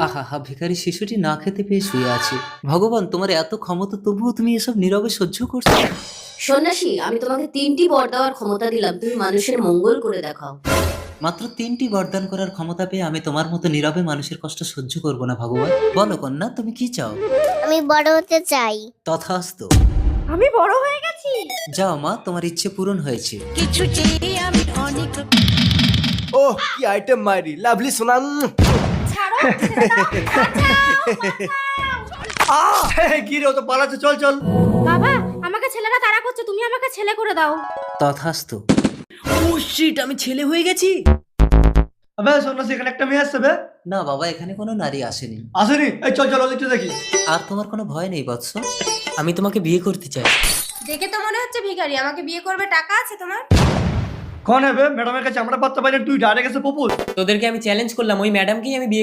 আহা হা, ভিখারি শিশুটি না খেতে পেয়ে শুয়ে আছে। ভগবান, তোমার এত ক্ষমতা, তবুও তুমি এসব নীরবে সহ্য করছো। সন্ন্যাসী, আমি তোমাকে 3টি বর দেওয়ার ক্ষমতা দিলাম, তুমি মানুষের মঙ্গল করে দেখাও। মাত্র 3টি বরদান করার ক্ষমতা পেয়ে আমি তোমার মতো নীরবে মানুষের কষ্ট সহ্য করব না ভগবান। বলো কন্যা, তুমি কি চাও? আমি বড় হতে চাই। তথাস্তু। আমি বড় হয়ে গেছি। যাও মা, তোমার ইচ্ছে পূরণ হয়েছে। ও কি আইটেম মাইরি, লাভলি সোনা। ছাড়ো, ছেড়ে দাও, কি রে, ও তো পালাচ্ছে, চল চল। বাবা, আমাকে ছেলেরা তাড়া করছে, তুমি আমাকে ছেলে করে দাও। তথাস্তু। ও শিট, আমি ছেলে হয়ে গেছি। আবে সন্ন্যাসী, এখানে একটা মেয়ে আসছে বে। না বাবা, এখানে কোনো নারী আসেনি। আসেনি? এই চল চল, ওদিকটা দেখি। আর তোমার কোনো ভয় নেই বৎস? আমি তোমাকে বিয়ে করতে চাই। দেখে তো মনে হচ্ছে ভিখারি, আমাকে বিয়ে করবে, টাকা আছে তোমার? কোন হবে ম্যাডামের কাছে আমরা পাত্তা পাই না, তুই ডাইরেক্ট এসে প্রপোজ। তোদেরকে আমি চ্যালেঞ্জ করলাম, ওই ম্যাডামকেই আমি বিয়ে